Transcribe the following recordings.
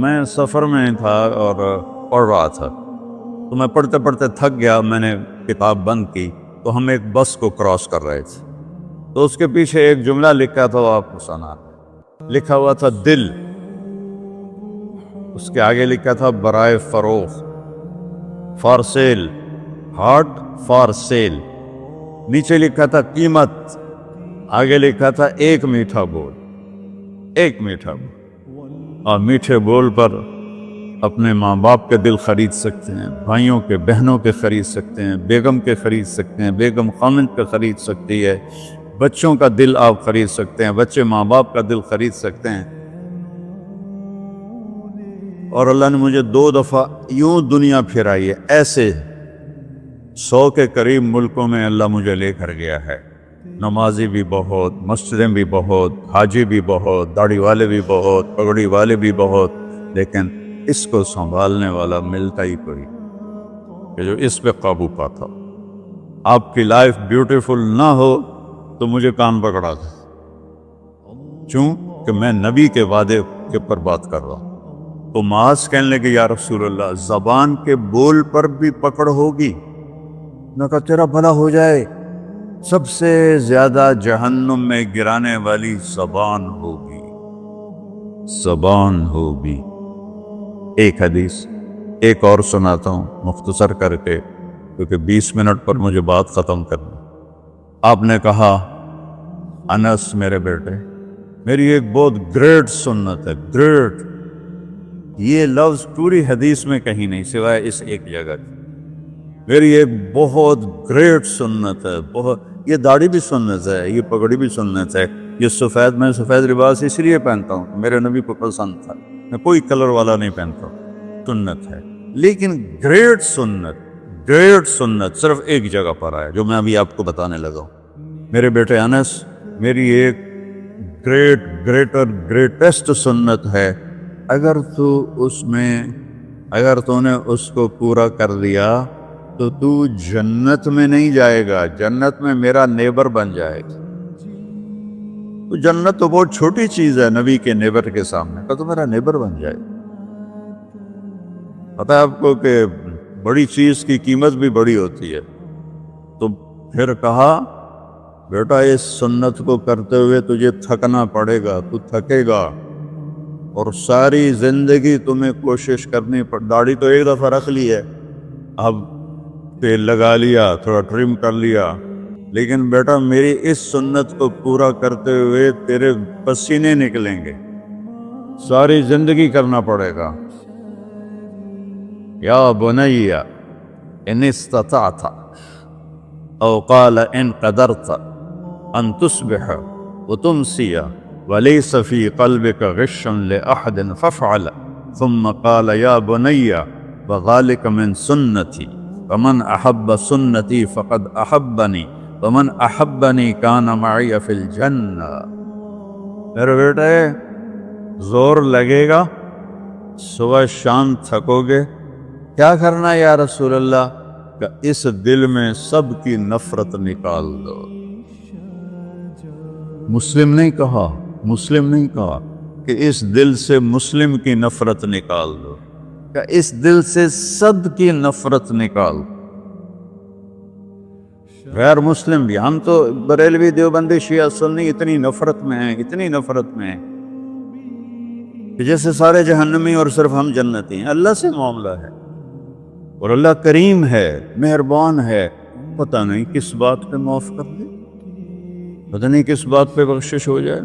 میں سفر میں تھا اور پڑھ رہا تھا، تو میں پڑھتے پڑھتے تھک گیا. میں نے کتاب بند کی تو ہم ایک بس کو کراس کر رہے تھے، تو اس کے پیچھے ایک جملہ لکھا تھا، وہ آپ کو سنا. لکھا ہوا تھا دل، اس کے آگے لکھا تھا برائے فروخت، for sale, heart for sale. نیچے لکھا تھا قیمت، آگے لکھا تھا ایک میٹھا بول. ایک میٹھا بول. اور میٹھے بول پر اپنے ماں باپ کے دل خرید سکتے ہیں، بھائیوں کے بہنوں کے خرید سکتے ہیں، بیگم کے خرید سکتے ہیں، بیگم خامند کا خرید سکتی ہے، بچوں کا دل آپ خرید سکتے ہیں، بچے ماں باپ کا دل خرید سکتے ہیں. اور اللہ نے مجھے 2 دفعہ یوں دنیا پھرائی ہے، ایسے 100 کے قریب ملکوں میں اللہ مجھے لے کر گیا ہے. نمازی بھی بہت، مسجدیں بھی بہت، حاجی بھی بہت، داڑھی والے بھی بہت، پگڑی والے بھی بہت، لیکن اس کو سنبھالنے والا ملتا ہی کوئی کہ جو اس پہ قابو پاتا. آپ کی لائف بیوٹیفل نہ ہو تو مجھے کان پکڑا دے، کیوں کہ میں نبی کے وعدے کے پر بات کر رہا ہوں. تو معاذ کہنے لگے یا رسول اللہ، زبان کے بول پر بھی پکڑ ہوگی؟ میں کہا تیرا بھلا ہو جائے، سب سے زیادہ جہنم میں گرانے والی زبان ہوگی، زبان ہوگی. ایک حدیث ایک اور سناتا ہوں مختصر کر کے، کیونکہ 20 منٹ پر مجھے بات ختم کرنی. آپ نے کہا انس میرے بیٹے، میری ایک بہت گریٹ سنت ہے. گریٹ، یہ لفظ پوری حدیث میں کہیں نہیں سوائے اس ایک جگہ کی. میری ایک بہت گریٹ سنت ہے. بہت، یہ داڑھی بھی سنت ہے، یہ پگڑی بھی سنت ہے، یہ سفید، میں سفید لباس اس لیے پہنتا ہوں، میرے نبی کو پسند تھا. میں کوئی کلر والا نہیں پہنتا ہوں، سنت ہے. لیکن گریٹ سنت، گریٹ سنت صرف ایک جگہ پر آیا جو میں ابھی آپ کو بتانے لگا ہوں. میرے بیٹے انس، میری ایک گریٹ، گریٹر، گریٹسٹ سنت ہے. اگر تو نے اس کو پورا کر لیا تو جنت میں نہیں جائے گا، جنت میں میرا نیبر بن جائے گا. تو جنت تو بہت چھوٹی چیز ہے نبی کے نیبر کے سامنے، تو میرا نیبر بن جائے گا. پتہ ہے آپ کو کہ بڑی چیز کی قیمت بھی بڑی ہوتی ہے. تو پھر کہا بیٹا اس سنت کو کرتے ہوئے تجھے تھکنا پڑے گا، تو تھکے گا، اور ساری زندگی تمہیں کوشش کرنی پڑ. داڑھی تو ایک دفعہ رکھ لی ہے، اب تیل لگا لیا، تھوڑا ٹرم کر لیا، لیکن بیٹا میری اس سنت کو پورا کرتے ہوئے تیرے پسینے نکلیں گے، ساری زندگی کرنا پڑے گا. یا بنی ان استطعت او قال ان قدرت ان تصبح وتمسی وليس في قلبك غش لأحد فافعل. ثم قال يا بني وذلك من سنتي فمن أحب سنتي فقد أحبني ومن أحبني كان معي في الجنة. میرے بیٹے زور لگے گا، صبح شام تھکو گے، کیا کرنا یا رسول اللہ؟ کہ اس دل میں سب کی نفرت نکال دو. مسلم نہیں کہا، مسلم نہیں کہا، کہ اس دل سے مسلم کی نفرت نکال دو، کہ اس دل سے سب کی نفرت نکال دو. غیر مسلم بھی، ہم تو بریلوی دیوبندی شیعہ سنی اتنی نفرت میں ہیں، اتنی نفرت میں ہیں کہ جیسے سارے جہنمی اور صرف ہم جنتی ہیں. اللہ سے معاملہ ہے، اور اللہ کریم ہے، مہربان ہے. پتہ نہیں کس بات پہ معاف کر دے، پتہ نہیں کس بات پہ بخشش ہو جائے.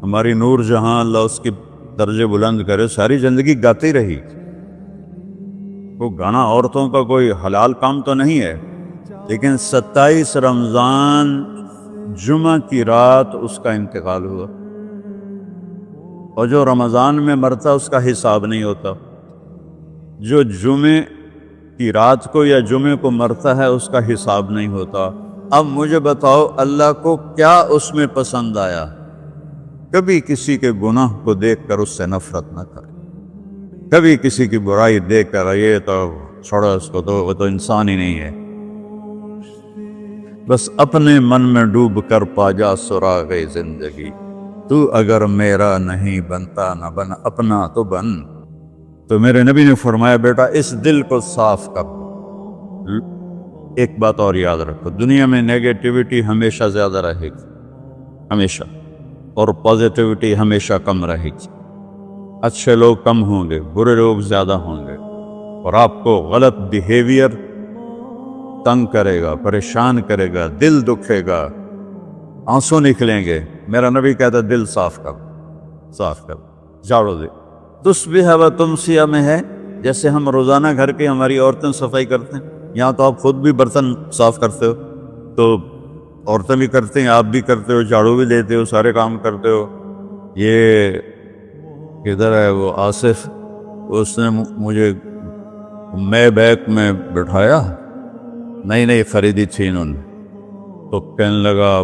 ہماری نور جہاں، اللہ اس کی درجے بلند کرے، ساری زندگی گاتی رہی. وہ گانا عورتوں کا کوئی حلال کام تو نہیں ہے، لیکن 27 رمضان جمعہ کی رات اس کا انتقال ہوا، اور جو رمضان میں مرتا اس کا حساب نہیں ہوتا. جو جمعے کی رات کو یا جمعے کو مرتا ہے اس کا حساب نہیں ہوتا. اب مجھے بتاؤ اللہ کو کیا اس میں پسند آیا؟ کبھی کسی کے گناہ کو دیکھ کر اس سے نفرت نہ کرے، کبھی کسی کی برائی دیکھ کر یہ تو چھوڑو اس کو، تو وہ تو انسان ہی نہیں ہے. بس اپنے من میں ڈوب کر پا جا سراغ زندگی. تو اگر میرا نہیں بنتا نہ بن اپنا تو بن. تو میرے نبی نے فرمایا بیٹا اس دل کو صاف کر۔ ایک بات اور یاد رکھو، دنیا میں نیگیٹیوٹی ہمیشہ زیادہ رہے گی، ہمیشہ، اور پازیٹیوٹی ہمیشہ کم رہے گی۔ اچھے لوگ کم ہوں گے، برے لوگ زیادہ ہوں گے، اور آپ کو غلط بیہیویئر تنگ کرے گا، پریشان کرے گا، دل دکھے گا، آنسو نکلیں گے۔ میرا نبی کہتا ہے دل صاف کر، صاف کر، جھاڑو دے۔ تصبح و تمسی میں ہے جیسے ہم روزانہ گھر کی ہماری عورتیں صفائی کرتے ہیں، یہاں تو آپ خود بھی برتن صاف کرتے ہو، تو عورتیں بھی کرتے ہیں، آپ بھی کرتے ہو، جھاڑو بھی دیتے ہو، سارے کام کرتے ہو۔ یہ کدھر ہے وہ آصف، اس نے مجھے میں بیک میں بٹھایا، نئی خریدی تھی انہوں نے، تو کہنے لگا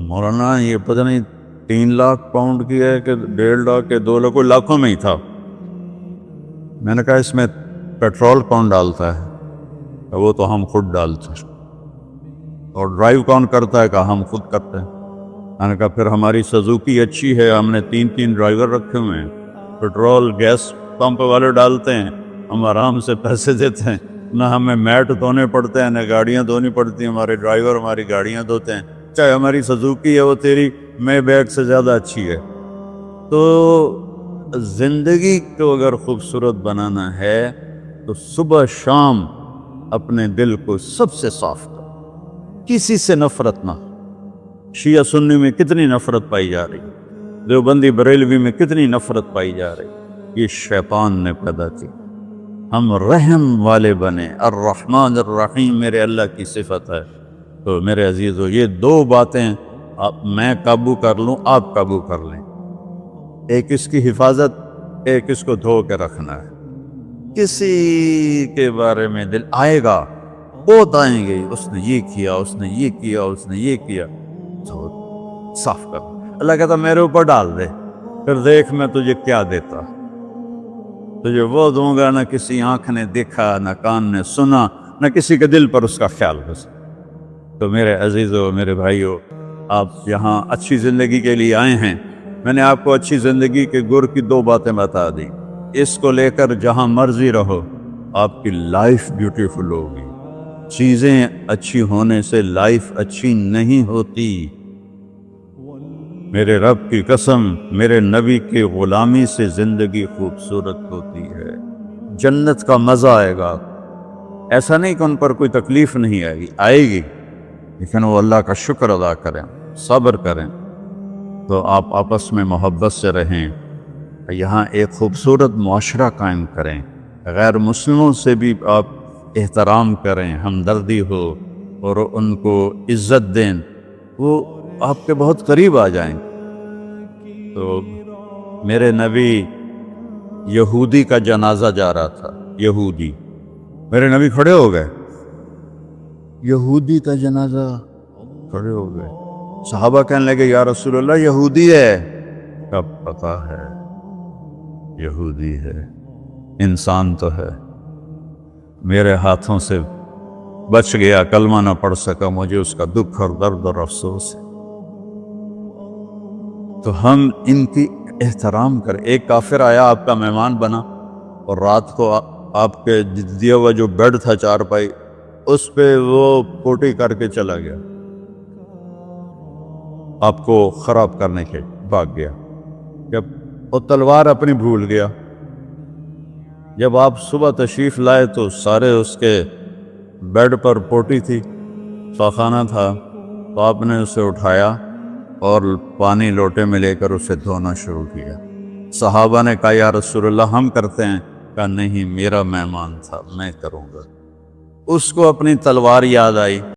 مولانا یہ پتہ نہیں 3 لاکھ پاؤنڈ کی ہے کہ 1.5 لاکھ کے 2 لاکھ، کوئی لاکھوں میں ہی تھا۔ میں نے کہا اس میں پیٹرول کون ڈالتا ہے؟ وہ تو ہم خود ڈالتے ہیں۔ اور ڈرائیو کون کرتا ہے؟ کہا ہم خود کرتے ہیں۔ میں نے کہا پھر ہماری سزوکی اچھی ہے، ہم نے 3 ڈرائیور رکھے ہوئے ہیں، پیٹرول گیس پمپ والے ڈالتے ہیں، ہم آرام سے پیسے دیتے ہیں، نہ ہمیں میٹ دھونے پڑتے ہیں، نہ گاڑیاں دھونی پڑتی ہیں، ہمارے ڈرائیور ہماری گاڑیاں دھوتے ہیں، چاہے ہماری سزوکی ہے وہ تیری میں بیگ سے زیادہ اچھی ہے۔ تو زندگی کو اگر خوبصورت بنانا ہے تو صبح شام اپنے دل کو سب سے صاف کرو، کسی سے نفرت نہ۔ شیعہ سنی میں کتنی نفرت پائی جا رہی، دیوبندی بریلوی میں کتنی نفرت پائی جا رہی، یہ شیطان نے پیدا کی۔ ہم رحم والے بنے، الرحمن الرحیم میرے اللہ کی صفت ہے۔ تو میرے عزیزو یہ 2 باتیں میں قابو کر لوں، آپ قابو کر لیں، ایک اس کی حفاظت، ایک اس کو دھو کے رکھنا ہے۔ کسی کے بارے میں دل آئے گا، بہت آئیں گے، اس نے یہ کیا، اس نے یہ کیا، اس نے یہ کیا، تو صاف کر۔ اللہ کہتا میرے اوپر ڈال دے، پھر دیکھ میں تجھے کیا دیتا۔ تجھے وہ دوں گا نہ کسی آنکھ نے دیکھا، نہ کان نے سنا، نہ کسی کے دل پر اس کا خیال بسا۔ تو میرے عزیزو، میرے بھائیو، آپ یہاں اچھی زندگی کے لیے آئے ہیں۔ میں نے آپ کو اچھی زندگی کے گر کی 2 باتیں بتا دی، اس کو لے کر جہاں مرضی رہو، آپ کی لائف بیوٹیفل ہوگی۔ چیزیں اچھی ہونے سے لائف اچھی نہیں ہوتی۔ میرے رب کی قسم، میرے نبی کی غلامی سے زندگی خوبصورت ہوتی ہے، جنت کا مزہ آئے گا۔ ایسا نہیں کہ ان پر کوئی تکلیف نہیں آئے گی، آئے گی، لیکن وہ اللہ کا شکر ادا کریں، صبر کریں۔ تو آپ آپس میں محبت سے رہیں، یہاں ایک خوبصورت معاشرہ قائم کریں، غیر مسلموں سے بھی آپ احترام کریں، ہمدردی ہو اور ان کو عزت دیں، وہ آپ کے بہت قریب آ جائیں۔ تو میرے نبی یہودی کا جنازہ جا رہا تھا، یہودی، میرے نبی کھڑے ہو گئے، یہودی کا جنازہ، کھڑے ہو گئے۔ صحابہ کہنے لگے یا رسول اللہ یہودی ہے۔ کب پتا ہے یہودی ہے، انسان تو ہے، میرے ہاتھوں سے بچ گیا، کلمہ نہ پڑھ سکا، مجھے اس کا دکھ اور درد اور افسوس ہے۔ تو ہم ان کی احترام کریں۔ ایک کافر آیا، آپ کا مہمان بنا، اور رات کو آپ کے دیا ہوا جو بیڈ تھا چارپائی، اس پہ وہ پوٹی کر کے چلا گیا، آپ کو خراب کرنے کے بھاگ گیا، جب وہ تلوار اپنی بھول گیا۔ جب آپ صبح تشریف لائے تو سارے اس کے بیڈ پر پوٹی تھی، خانہ تھا، تو آپ نے اسے اٹھایا اور پانی لوٹے میں لے کر اسے دھونا شروع کیا۔ صحابہ نے کہا یا رسول اللہ ہم کرتے ہیں؟ کہا نہیں، میرا مہمان تھا، میں کروں گا۔ اس کو اپنی تلوار یاد آئی،